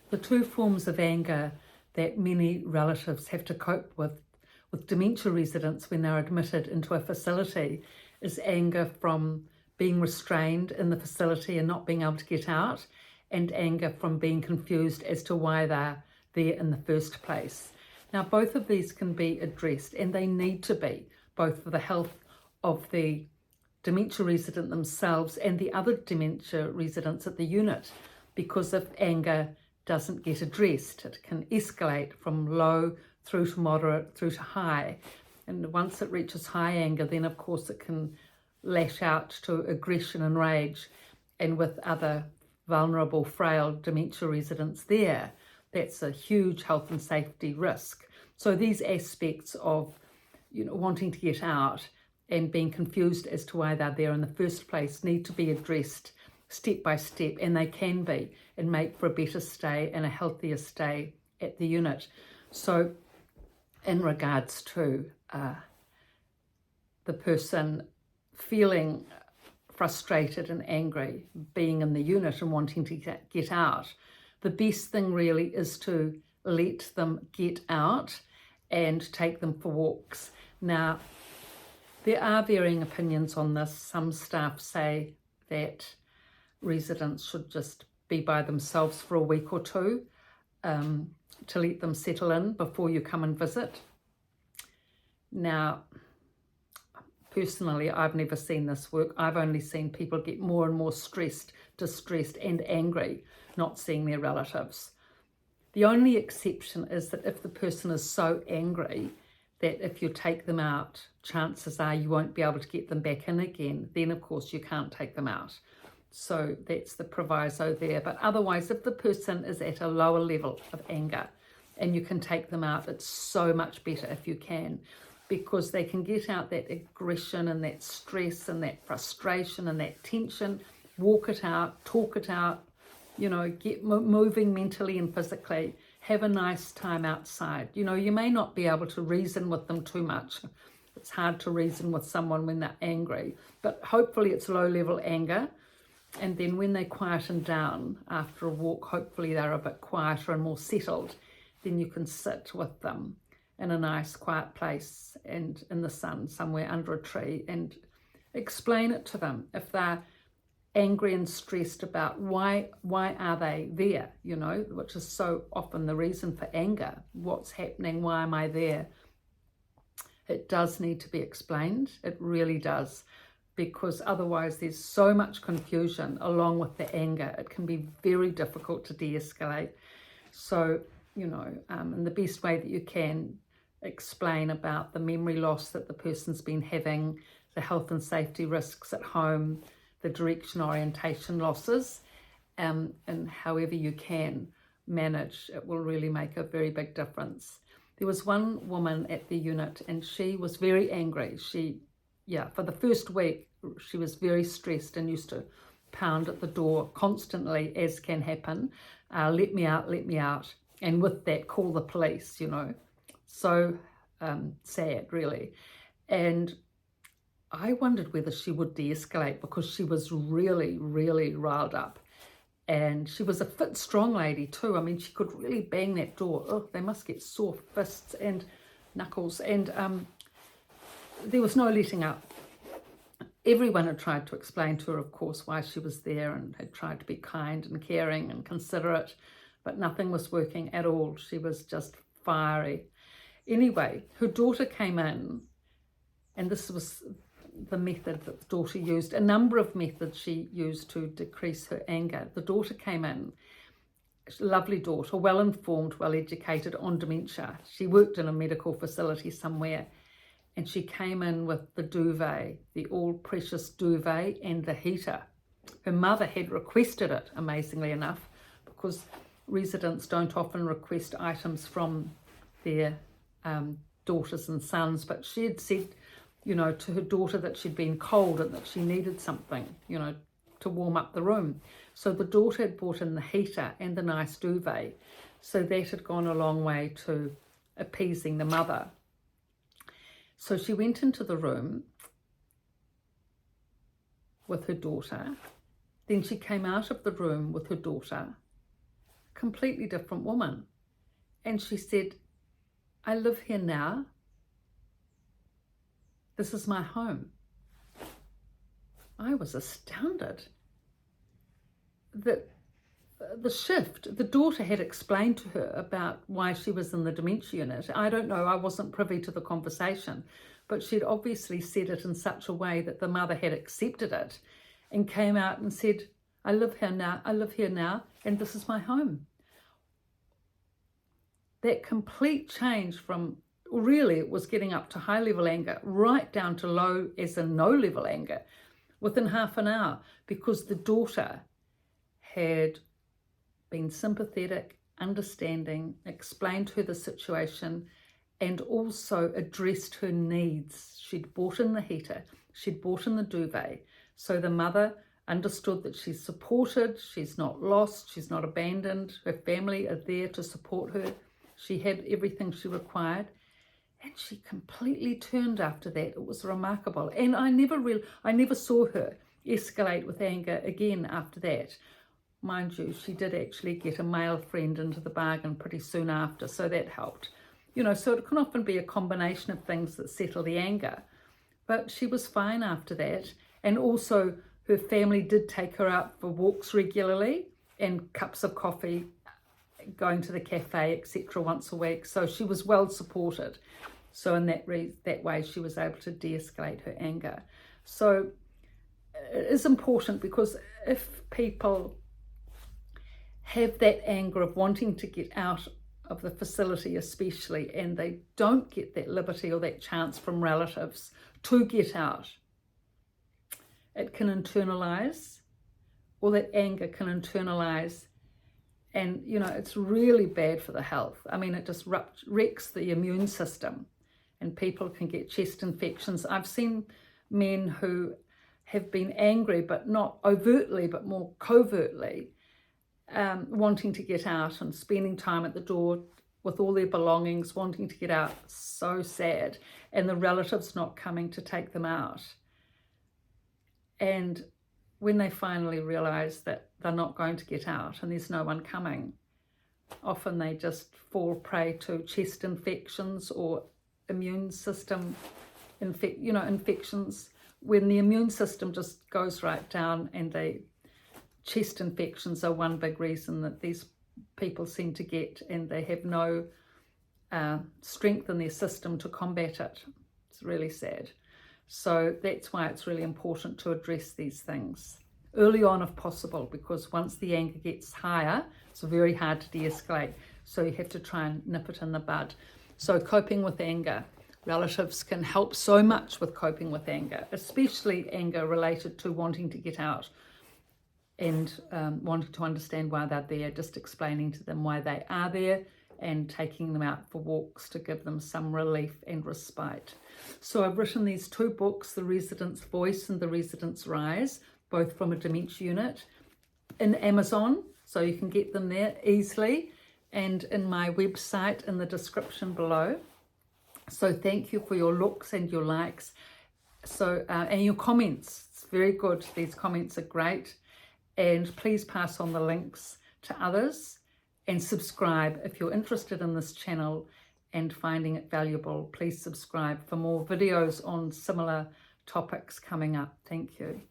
The two forms of anger that many relatives have to cope with dementia residents when they're admitted into a facility is anger from being restrained in the facility and not being able to get out, and anger from being confused as to why they're there in the first place. Now, both of these can be addressed, and they need to be, both for the health of the dementia resident themselves and the other dementia residents at the unit, because if anger doesn't get addressed, it can escalate from low through to moderate through to high. And once it reaches high anger, then of course it can lash out to aggression and rage. And with other vulnerable, frail dementia residents there, that's a huge health and safety risk. So these aspects of, wanting to get out and being confused as to why they're there in the first place need to be addressed step by step, and they can be, and make for a better stay and a healthier stay at the unit. So in regards to the person feeling frustrated and angry, being in the unit and wanting to get out, the best thing really is to let them get out and take them for walks. Now, there are varying opinions on this. Some staff say that residents should just be by themselves for a week or two to let them settle in before you come and visit. Now, personally, I've never seen this work. I've only seen people get more and more stressed, distressed and angry not seeing their relatives. The only exception is that if the person is so angry that if you take them out, chances are you won't be able to get them back in again, then of course you can't take them out. So that's the proviso there. But otherwise, if the person is at a lower level of anger and you can take them out, it's so much better if you can, because they can get out that aggression and that stress and that frustration and that tension, walk it out, talk it out, get moving mentally and physically, have a nice time outside. You may not be able to reason with them too much. It's hard to reason with someone when they're angry, but hopefully it's low level anger. And then when they quieten down after a walk, hopefully they're a bit quieter and more settled, then you can sit with them in a nice quiet place and in the sun somewhere under a tree and explain it to them. If they're angry and stressed about why are they there, which is so often the reason for anger. What's happening? Why am I there? It does need to be explained. It really does. Because otherwise there's so much confusion along with the anger. It can be very difficult to de-escalate. So, in the best way that you can, explain about the memory loss that the person's been having, the health and safety risks at home, the direction orientation losses, and however you can manage, it will really make a very big difference. There was one woman at the unit and she was very angry. For the first week, she was very stressed and used to pound at the door constantly, as can happen. Let me out, let me out. And with that, call the police, So sad, really. And I wondered whether she would de-escalate because she was really, really riled up. And she was a fit, strong lady too. I mean, she could really bang that door. Oh, they must get sore fists and knuckles. And there was no letting up. Everyone had tried to explain to her, of course, why she was there and had tried to be kind and caring and considerate, but nothing was working at all. She was just fiery. Anyway, her daughter came in, and this was the method that the daughter used, a number of methods she used to decrease her anger. The daughter came in, lovely daughter, well-informed, well-educated on dementia. She worked in a medical facility somewhere, and she came in with the duvet, the all-precious duvet and the heater. Her mother had requested it, amazingly enough, because residents don't often request items from their daughters and sons, but she had said, to her daughter that she'd been cold and that she needed something, to warm up the room. So the daughter had brought in the heater and the nice duvet. So that had gone a long way to appeasing the mother. So she went into the room with her daughter. Then she came out of the room with her daughter. completely different woman. And she said, I live here now. This is my home. I was astounded that the shift, the daughter had explained to her about why she was in the dementia unit. I don't know, I wasn't privy to the conversation, but she'd obviously said it in such a way that the mother had accepted it and came out and said, I live here now, and this is my home. That complete change from, really it was getting up to high level anger, right down to low as in no level anger, within half an hour, because the daughter had been sympathetic, understanding, explained to her the situation, and also addressed her needs. She'd bought in the heater, she'd bought in the duvet, so the mother understood that she's supported, she's not lost, she's not abandoned, her family are there to support her. She had everything she required, and she completely turned after that. It was remarkable, and I never saw her escalate with anger again after that. Mind you, she did actually get a male friend into the bargain pretty soon after, so that helped. So it can often be a combination of things that settle the anger. But she was fine after that, and also her family did take her out for walks regularly and cups of coffee, going to the cafe, etc. once a week. So she was well supported. So in that way, she was able to de-escalate her anger. So it is important, because if people have that anger of wanting to get out of the facility especially, and they don't get that liberty or that chance from relatives to get out, it can internalize, or that anger can internalize, and it's really bad for the health. I mean, it just wrecks the immune system, and people can get chest infections. I've seen men who have been angry, but not overtly, but more covertly, wanting to get out and spending time at the door with all their belongings, wanting to get out, so sad, and the relatives not coming to take them out. And when they finally realize that they're not going to get out and there's no one coming, often they just fall prey to chest infections or immune system infections, when the immune system just goes right down, and chest infections are one big reason that these people seem to get, and they have no strength in their system to combat it. It's really sad. So that's why it's really important to address these things early on if possible, because once the anger gets higher, it's very hard to de-escalate. So you have to try and nip it in the bud. So coping with anger. Relatives can help so much with coping with anger, especially anger related to wanting to get out and wanting to understand why they're there, just explaining to them why they are there and taking them out for walks to give them some relief and respite. So I've written these 2 books, The Resident's Voice and The Resident's Rise, both from a dementia unit, in Amazon, so you can get them there easily, and in my website in the description below. So thank you for your looks and your likes, and your comments. It's very good. These comments are great. And please pass on the links to others, and subscribe if you're interested in this channel and finding it valuable. Please subscribe for more videos on similar topics coming up. Thank you.